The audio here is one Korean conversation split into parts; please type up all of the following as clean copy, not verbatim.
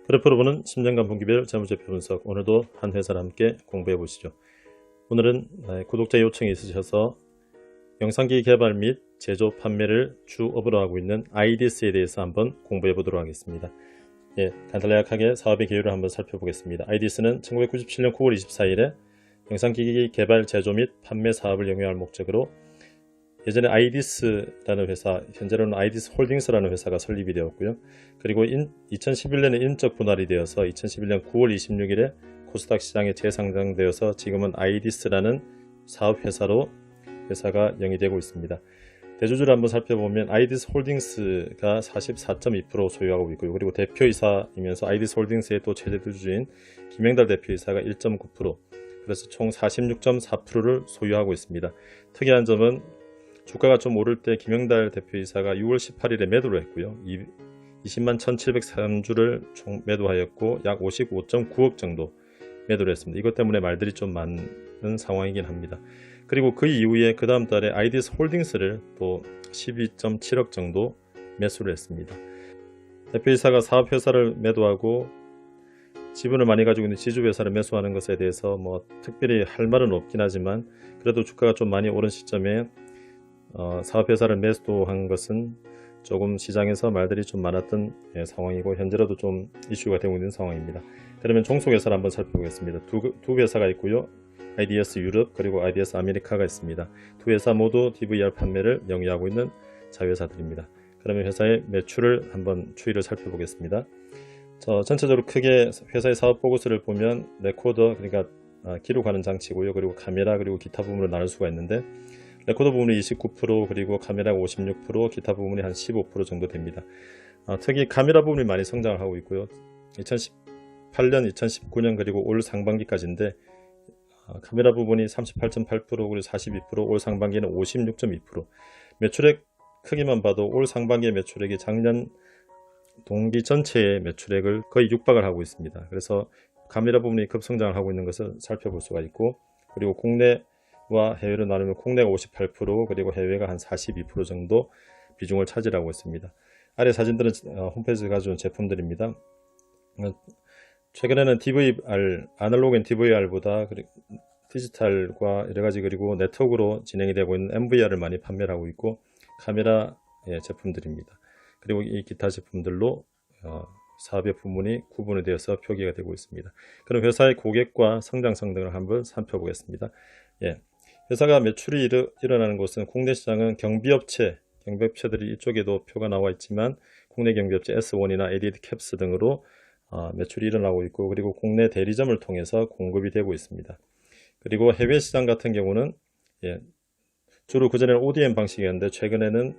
그래프로 보는 10년간 분기별 재무제표 분석, 오늘도 한 회사를 함께 공부해 보시죠. 오늘은 구독자 요청이 있으셔서 영상기기 개발 및 제조 판매를 주업으로 하고 있는 아이디스에 대해서 한번 공부해 보도록 하겠습니다. 간단하게 사업의 개요를 한번 살펴보겠습니다. 아이디스는 1997년 9월 24일에 영상기기 개발, 제조 및 판매 사업을 영위할 목적으로 예전에 아이디스라는 회사, 현재로는 아이디스 홀딩스라는 회사가 설립이 되었고요. 그리고 2011년에 인적 분할이 되어서 2011년 9월 26일에 코스닥 시장에 재상장되어서 지금은 아이디스라는 사업회사로 회사가 영위되고 있습니다. 대주주를 한번 살펴보면 아이디스 홀딩스가 44.2% 소유하고 있고요. 그리고 대표이사이면서 아이디스 홀딩스의 또 최대 주주인 김영달 대표이사가 1.9%, 그래서 총 46.4%를 소유하고 있습니다. 특이한 점은 주가가 좀 오를 때 김영달 대표이사가 6월 18일에 매도를 했고요. 20만 1703주를 총 매도하였고 약 55.9억 정도 매도를 했습니다. 이것 때문에 말들이 좀 많은 상황이긴 합니다. 그리고 그 이후에 그 다음 달에 아이디스 홀딩스를 또 12.7억 정도 매수를 했습니다. 대표이사가 사업회사를 매도하고 지분을 많이 가지고 있는 지주회사를 매수하는 것에 대해서 뭐 특별히 할 말은 없긴 하지만, 그래도 주가가 좀 많이 오른 시점에 사업회사를 매수한 것은 조금 시장에서 말들이 좀 많았던 상황이고, 현재로도 좀 이슈가 되고 있는 상황입니다. 그러면 종속회사를 한번 살펴보겠습니다. 두 회사가 있고요. 아이디스 유럽 그리고 아이디스 아메리카가 있습니다. 두 회사 모두 DVR 판매를 영위하고 있는 자회사들입니다. 그러면 회사의 매출을 한번 추이를 살펴보겠습니다. 전체적으로 크게 회사의 사업 보고서를 보면 레코더, 그러니까 기록하는 장치고요. 그리고 카메라, 그리고 기타 부분으로 나눌 수가 있는데, 레코더 부분이 29%, 그리고 카메라가 56%, 기타 부분이 한 15% 정도 됩니다. 특히 카메라 부분이 많이 성장을 하고 있고요. 2018년, 2019년 그리고 올 상반기까지인데 카메라 부분이 38.8%, 그리고 42%, 올 상반기는 56.2%. 매출액 크기만 봐도 올 상반기의 매출액이 작년 동기 전체의 매출액을 거의 육박을 하고 있습니다. 그래서 카메라 부분이 급성장을 하고 있는 것을 살펴볼 수가 있고, 그리고 국내와 해외를 나누면 국내가 58%, 그리고 해외가 한 42% 정도 비중을 차지하고 있습니다. 아래 사진들은 홈페이지에 가져온 제품들입니다. 최근에는 DVR, 아날로그인 DVR보다 디지털과 여러가지 그리고 네트워크로 진행이 되고 있는 MVR을 많이 판매를 하고 있고, 카메라 제품들입니다. 그리고 이 기타 제품들로 사업의 부문이 구분이 되어서 표기가 되고 있습니다. 그럼 회사의 고객과 성장성 등을 한번 살펴보겠습니다. 회사가 매출이 일어나는 곳은 국내 시장은 경비업체들이 이쪽에도 표가 나와 있지만, 국내 경비업체 S1이나 에디드 캡스 등으로 매출이 일어나고 있고, 그리고 국내 대리점을 통해서 공급이 되고 있습니다. 그리고 해외 시장 같은 경우는 주로 그전에는 ODM 방식이었는데 최근에는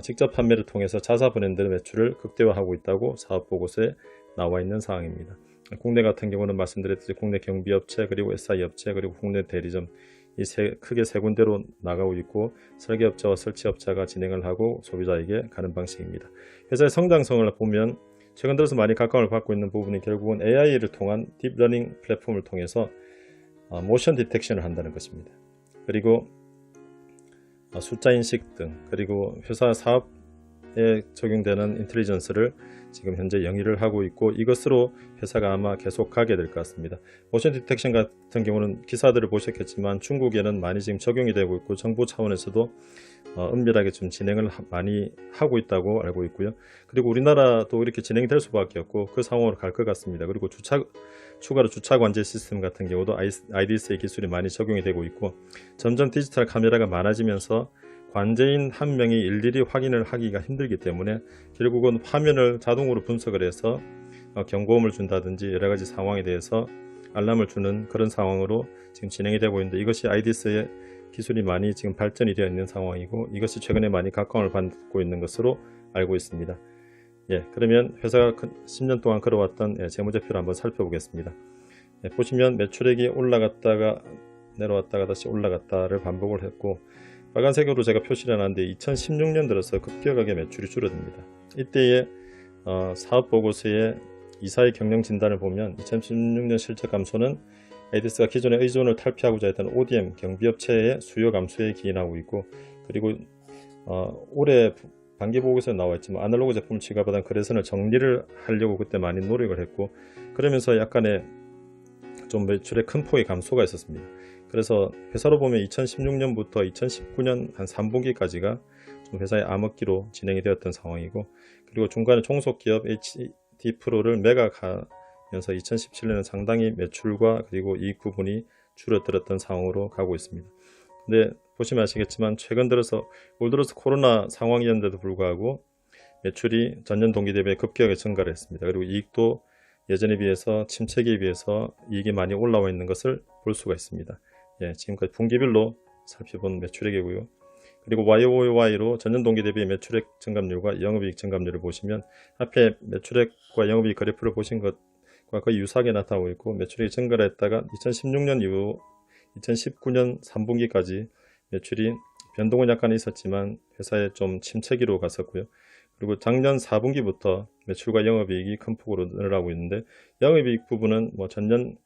직접 판매를 통해서 자사 브랜드 매출을 극대화하고 있다고 사업 보고서에 나와 있는 사항입니다. 국내 같은 경우는 말씀드렸듯이 국내 경비업체, 그리고 SI 업체, 그리고 국내 대리점, 크게 세 군데로 나가고 있고, 설계업체와 설치업체가 진행을 하고 소비자에게 가는 방식입니다. 회사의 성장성을 보면 최근 들어서 많이 각광을 받고 있는 부분이 결국은 AI를 통한 딥러닝 플랫폼을 통해서 모션 디텍션을 한다는 것입니다. 그리고 숫자 인식 등, 그리고 회사 사업에 적용되는 인텔리전스를 지금 현재 영위를 하고 있고, 이것으로 회사가 아마 계속 가게 될 것 같습니다. 모션 디텍션 같은 경우는 기사들을 보셨겠지만 중국에는 많이 지금 적용이 되고 있고, 정부 차원에서도 은밀하게 좀 진행을 많이 하고 있다고 알고 있고요. 그리고 우리나라도 이렇게 진행될 수밖에 없고 그 상황으로 갈 것 같습니다. 그리고 추가로 주차 관제 시스템 같은 경우도 아이디스의 기술이 많이 적용이 되고 있고, 점점 디지털 카메라가 많아지면서 관제인 한 명이 일일이 확인을 하기가 힘들기 때문에 결국은 화면을 자동으로 분석을 해서 경고음을 준다든지 여러가지 상황에 대해서 알람을 주는 그런 상황으로 지금 진행이 되고 있는데, 이것이 아이디스의 기술이 많이 지금 발전이 되어 있는 상황이고, 이것이 최근에 많이 각광을 받고 있는 것으로 알고 있습니다. 그러면 회사가 10년 동안 걸어왔던 재무제표를 한번 살펴보겠습니다. 보시면 매출액이 올라갔다가 내려왔다가 다시 올라갔다를 반복을 했고, 빨간색으로 제가 표시를 해놨는데 2016년 들어서 급격하게 매출이 줄어듭니다. 이때의 사업보고서의 이사의 경영 진단을 보면 2016년 실적 감소는 아이디스가 기존의 의존을 탈피하고자 했던 ODM 경비업체의 수요 감소에 기인하고 있고, 그리고 올해 반기보고서에 나와 있지만 아날로그 제품을 취급하던 거래선을 정리를 하려고 그때 많이 노력을 했고, 그러면서 약간의 좀 매출의 큰 폭의 감소가 있었습니다. 그래서 회사로 보면 2016년부터 2019년 한 3분기까지가 좀 회사의 암흑기로 진행이 되었던 상황이고, 그리고 중간에 종속기업 HD 프로를 매각하면서 2017년은 상당히 매출과 그리고 이익 부분이 줄어들었던 상황으로 가고 있습니다. 근데 보시면 아시겠지만 최근 들어서 올 들어서 코로나 상황이었는데도 불구하고 매출이 전년 동기 대비 급격하게 증가를 했습니다. 그리고 이익도 예전에 비해서 침체기에 비해서 이익이 많이 올라와 있는 것을 볼 수가 있습니다. 지금까지 분기별로 살펴본 매출액이고요. 그리고 YOY로 전년 동기 대비 매출액 증감률과 영업이익 증감률을 보시면 앞에 매출액과 영업이익 그래프를 보신 것과 거의 유사하게 나타나고 있고, 매출액이 증가를 했다가 2016년 이후 2019년 3분기까지 매출이 변동은 약간 있었지만 회사에 좀 침체기로 갔었고요. 그리고 작년 4분기부터 매출과 영업이익이 큰 폭으로 늘어나고 있는데, 영업이익 부분은 전년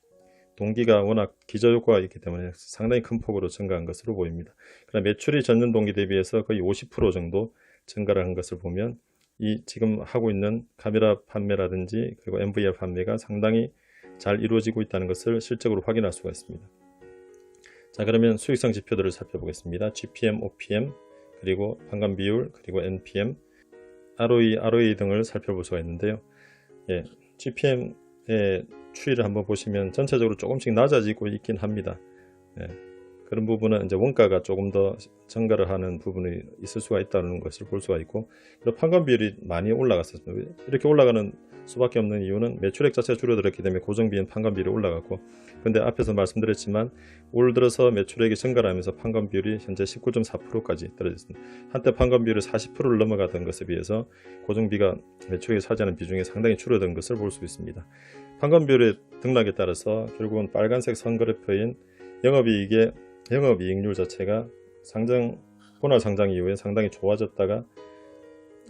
동기가 워낙 기저효과가 있기 때문에 상당히 큰 폭으로 증가한 것으로 보입니다. 그러나 매출이 전년 동기 대비해서 거의 50% 정도 증가를 한 것을 보면 이 지금 하고 있는 카메라 판매라든지 그리고 MVR 판매가 상당히 잘 이루어지고 있다는 것을 실적으로 확인할 수가 있습니다. 자, 그러면 수익성 지표들을 살펴보겠습니다. GPM, OPM, 그리고 판관 비율, 그리고 NPM, ROE, ROA 등을 살펴볼 수가 있는데요. GPM의 추이를 한번 보시면 전체적으로 조금씩 낮아지고 있긴 합니다. 그런 부분은 이제 원가가 조금 더 증가를 하는 부분이 있을 수가 있다는 것을 볼 수가 있고, 그리고 판관 비율이 많이 올라갔습니다. 이렇게 올라가는 수밖에 없는 이유는 매출액 자체가 줄어들었기 때문에 고정비인 판관 비율이 올라갔고, 근데 앞에서 말씀드렸지만 올 들어서 매출액이 증가를 하면서 판관 비율이 현재 19.4%까지 떨어졌습니다. 한때 판관 비율이 40%를 넘어가던 것에 비해서 고정비가 매출액에 차지하는 비중이 상당히 줄어든 것을 볼 수 있습니다. 판관 비율의 등락에 따라서 결국은 빨간색 선 그래프인 영업이익률 자체가 분할 상장 이후에 상당히 좋아졌다가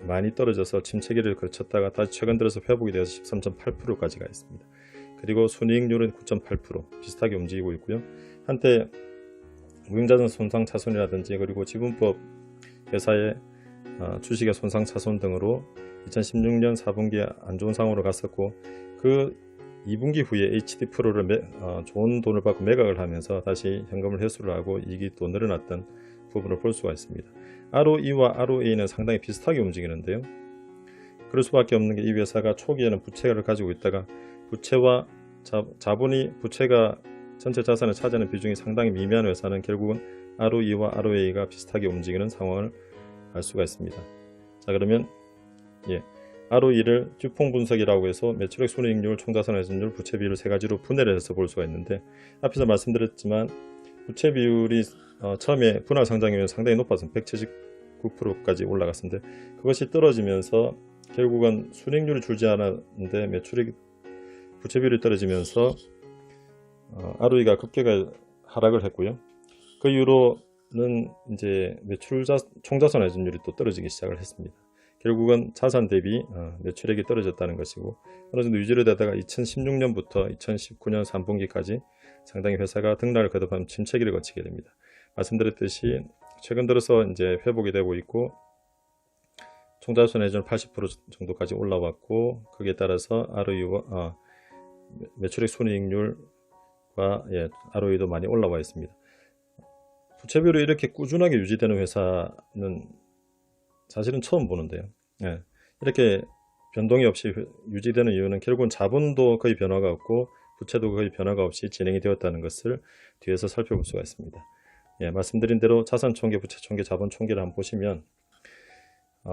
많이 떨어져서 침체기를 거쳤다가 다시 최근 들어서 회복이 되어서 13.8%까지 가 있습니다. 그리고 순이익률은 9.8% 비슷하게 움직이고 있고요. 한때 무형자산 손상차손이라든지 그리고 지분법 회사의 주식의 손상차손 등으로 2016년 4분기에 안 좋은 상황으로 갔었고, 그 2분기 후에 HD 프로를 좋은 돈을 받고 매각을 하면서 다시 현금을 회수를 하고 이익이 또 늘어났던 부분을 볼 수가 있습니다. ROE와 ROA는 상당히 비슷하게 움직이는데요. 그럴 수밖에 없는 게 이 회사가 초기에는 부채를 가지고 있다가 부채와 부채가 전체 자산을 차지하는 비중이 상당히 미미한 회사는 결국은 ROE와 ROA가 비슷하게 움직이는 상황을 알 수가 있습니다. 자, 그러면 ROE를 듀퐁 분석이라고 해서 매출액, 순이익률, 총자산 회전율, 부채 비율을 세 가지로 분해를 해서 볼 수가 있는데, 앞에서 말씀드렸지만 부채 비율이 처음에 분할 상장이면 상당히 높았습니다. 179%까지 올라갔는데 그것이 떨어지면서 결국은 순이익률이 줄지 않았는데 부채 비율이 떨어지면서 ROE가 급격하게 하락을 했고요. 그 이후로는 이제 총자산 회전율이 또 떨어지기 시작을 했습니다. 결국은 자산 대비 매출액이 떨어졌다는 것이고, 어느 정도 유지를 되다가 2016년부터 2019년 3분기까지 상당히 회사가 등락을 거듭하는 침체기를 거치게 됩니다. 말씀드렸듯이 최근 들어서 이제 회복이 되고 있고, 총자산 회전율 80% 정도까지 올라왔고, 거기에 따라서 ROE와 매출액 순이익률과 ROE도 많이 올라와 있습니다. 부채 비율이 이렇게 꾸준하게 유지되는 회사는 사실은 처음 보는데요. 이렇게 변동이 없이 유지되는 이유는 결국은 자본도 거의 변화가 없고 부채도 거의 변화가 없이 진행이 되었다는 것을 뒤에서 살펴볼 수가 있습니다. 말씀드린 대로 자산 총계, 부채 총계, 자본 총계를 한번 보시면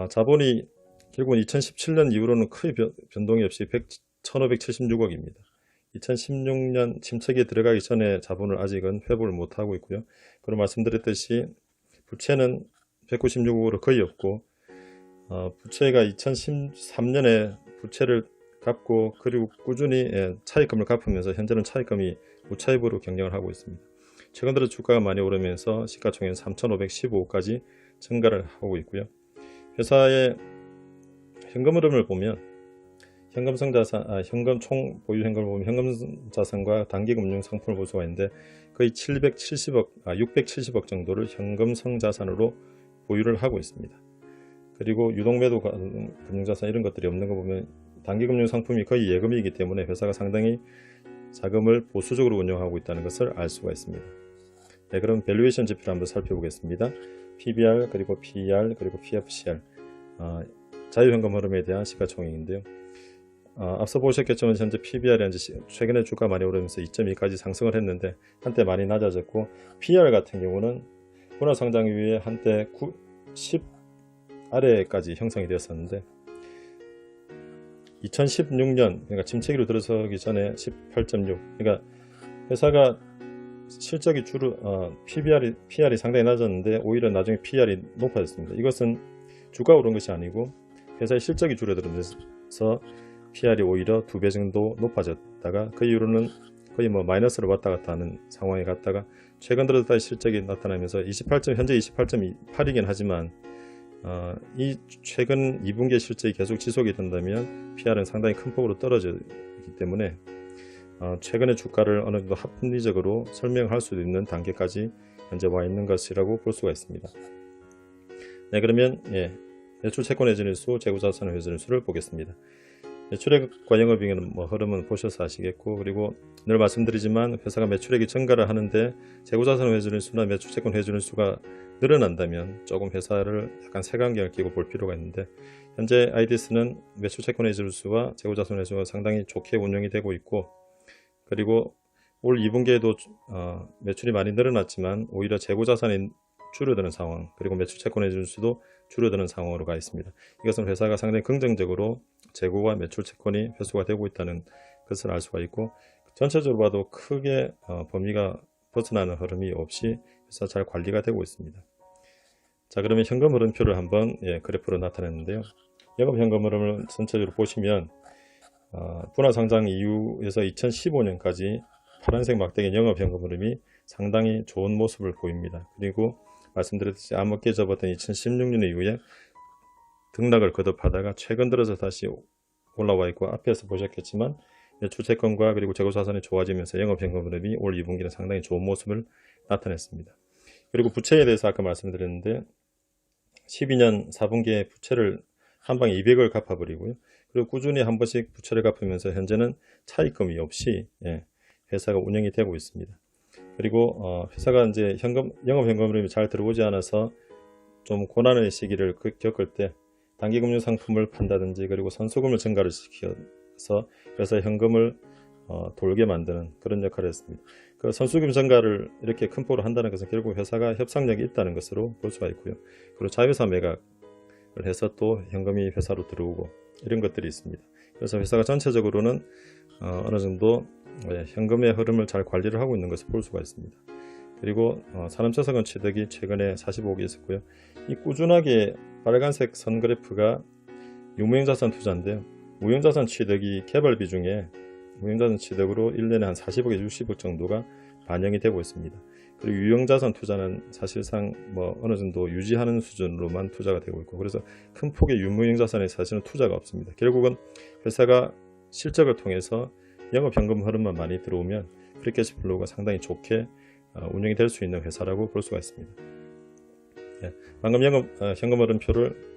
자본이 결국은 2017년 이후로는 크게 변동이 없이 1576억입니다. 2016년 침체기에 들어가기 전에 자본을 아직은 회복을 못하고 있고요. 그리고 말씀드렸듯이 부채는 196억으로 거의 없고, 부채가 2013년에 부채를 갚고 그리고 꾸준히 차입금을 갚으면서 현재는 차입금이 무차입으로 경영을 하고 있습니다. 최근 들어 주가가 많이 오르면서 시가총액은 3,515억까지 증가를 하고 있고요. 회사의 현금 흐름을 보면 현금성 자산, 현금 총 보유 현금을 보면 현금 자산과 단기 금융 상품을 볼 수가 있는데 거의 670억 정도를 현금성 자산으로 보유를 하고 있습니다. 그리고 유동매도 금융자산 이런 것들이 없는 거 보면 단기금융 상품이 거의 예금이기 때문에 회사가 상당히 자금을 보수적으로 운영하고 있다는 것을 알 수가 있습니다. 네, 그럼 밸류에이션 지표를 한번 살펴보겠습니다. PBR 그리고 PER 그리고 PFCR 자유현금 흐름에 대한 시가총액인데요. 앞서 보셨겠지만 현재 PBR이 현재 최근에 주가 많이 오르면서 2.2까지 상승을 했는데 한때 많이 낮아졌고, PER 같은 경우는 분할상장 이후에 한때 10 아래까지 형성이 되었었는데 2016년 그러니까 침체기로 들어서기 전에 18.6, 그러니까 회사가 실적이 PR이 상당히 낮았는데 오히려 나중에 PR이 높아졌습니다. 이것은 주가 오른 것이 아니고 회사의 실적이 줄어들면서 PR이 오히려 2배 정도 높아졌다가 그 이후로는 거의 마이너스로 왔다 갔다 하는 상황에 갔다가 최근 들어서 다시 실적이 나타나면서 현재 28.8이긴 하지만 이 최근 2분기의 실적이 계속 지속이 된다면 PR은 상당히 큰 폭으로 떨어지기 때문에 최근의 주가를 어느 정도 합리적으로 설명할 수 있는 단계까지 현재 와 있는 것이라고 볼 수가 있습니다. 네, 그러면 매출채권 회전일수, 재고자산 회전일수를 보겠습니다. 매출액과 영업이익의 흐름은 보셔서 아시겠고, 그리고 늘 말씀드리지만 회사가 매출액이 증가를 하는데 재고자산 회전일수나 매출채권 회전일수가 늘어난다면 조금 회사를 약간 색안경을 끼고 볼 필요가 있는데, 현재 IDS는 매출채권 회전일수와 재고자산 회전일수가 상당히 좋게 운영이 되고 있고, 그리고 올 2분기에도 매출이 많이 늘어났지만 오히려 재고자산이 줄어드는 상황, 그리고 매출채권 회전일수도 줄어드는 상황으로 가 있습니다. 이것은 회사가 상당히 긍정적으로 재고와 매출채권이 회수가 되고 있다는 것을 알 수가 있고, 전체적으로 봐도 크게 범위가 벗어나는 흐름이 없이 회사 잘 관리가 되고 있습니다. 자, 그러면 현금 흐름표를 한번 그래프로 나타냈는데요. 영업 현금 흐름을 전체적으로 보시면 분할상장 이후에서 2015년까지 파란색 막대기 영업 현금 흐름이 상당히 좋은 모습을 보입니다. 그리고 말씀드렸듯이 암흑기에 접었던 2016년 이후에 등락을 거듭하다가 최근 들어서 다시 올라와 있고, 앞에서 보셨겠지만 매출채권과 그리고 재고자산이 좋아지면서 영업현금 흐름이 올 2분기는 상당히 좋은 모습을 나타냈습니다. 그리고 부채에 대해서 아까 말씀드렸는데 12년 4분기에 부채를 한 방에 200을 갚아버리고요. 그리고 꾸준히 한 번씩 부채를 갚으면서 현재는 차입금이 없이 회사가 운영이 되고 있습니다. 그리고 회사가 이제 영업현금 흐름이 잘 들어오지 않아서 좀 고난의 시기를 겪을 때 단기금융 상품을 판다든지 그리고 선수금을 증가를 시켜서 회사 현금을 돌게 만드는 그런 역할을 했습니다. 그 선수금 증가를 이렇게 큰 폭으로 한다는 것은 결국 회사가 협상력이 있다는 것으로 볼 수가 있고요. 그리고 자회사 매각을 해서 또 현금이 회사로 들어오고 이런 것들이 있습니다. 그래서 회사가 전체적으로는 어느 정도 현금의 흐름을 잘 관리를 하고 있는 것을 볼 수가 있습니다. 그리고 산업자산권 취득이 최근에 45억이 있었고요. 이 꾸준하게 빨간색 선 그래프가 유무형자산 투자인데요. 무형자산 취득이 개발 비중에 무형자산 취득으로 1년에 한 40억에서 60억 정도가 반영이 되고 있습니다. 그리고 유형자산 투자는 사실상 어느 정도 유지하는 수준으로만 투자가 되고 있고, 그래서 큰 폭의 유무형자산에 사실은 투자가 없습니다. 결국은 회사가 실적을 통해서 영업현금 흐름만 많이 들어오면 프리캐시 플로우가 상당히 좋게 운영이 될 수 있는 회사라고 볼 수가 있습니다. 방금 현금 흐름표를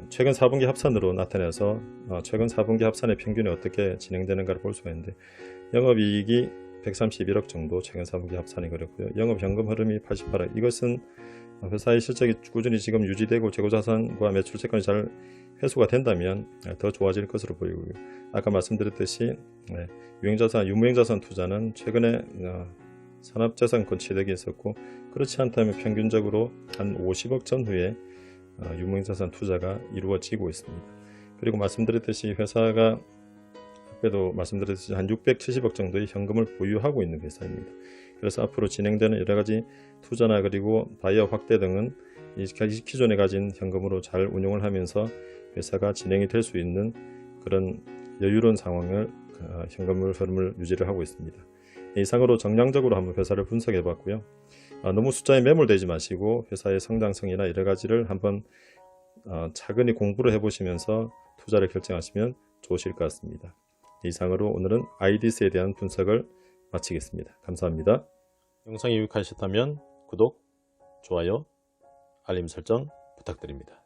최근 4분기 합산으로 나타내서 최근 4분기 합산의 평균이 어떻게 진행되는가를 볼 수가 있는데, 영업이익이 131억 정도 최근 4분기 합산이 그렇고요. 영업현금 흐름이 88억. 이것은 회사의 실적이 꾸준히 지금 유지되고 재고자산과 매출채권이 잘 회수가 된다면 더 좋아질 것으로 보이고요. 아까 말씀드렸듯이 유무형자산 투자는 최근에 산업자산권 취득이 있었고, 그렇지 않다면 평균적으로 한 50억 전후에 유무형자산 투자가 이루어지고 있습니다. 그리고 말씀드렸듯이 회사가 앞에도 말씀드렸듯이 한 670억 정도의 현금을 보유하고 있는 회사입니다. 그래서 앞으로 진행되는 여러가지 투자나 그리고 바이어 확대 등은 기존에 가진 현금으로 잘 운용을 하면서 회사가 진행이 될 수 있는 그런 여유로운 상황을 현금 흐름을 유지를 하고 있습니다. 이상으로 정량적으로 한번 회사를 분석해 봤고요. 너무 숫자에 매몰되지 마시고 회사의 성장성이나 여러가지를 한번 차근히 공부를 해보시면서 투자를 결정하시면 좋으실 것 같습니다. 이상으로 오늘은 IDS에 대한 분석을 마치겠습니다. 감사합니다. 영상이 유익하셨다면 구독, 좋아요, 알림 설정 부탁드립니다.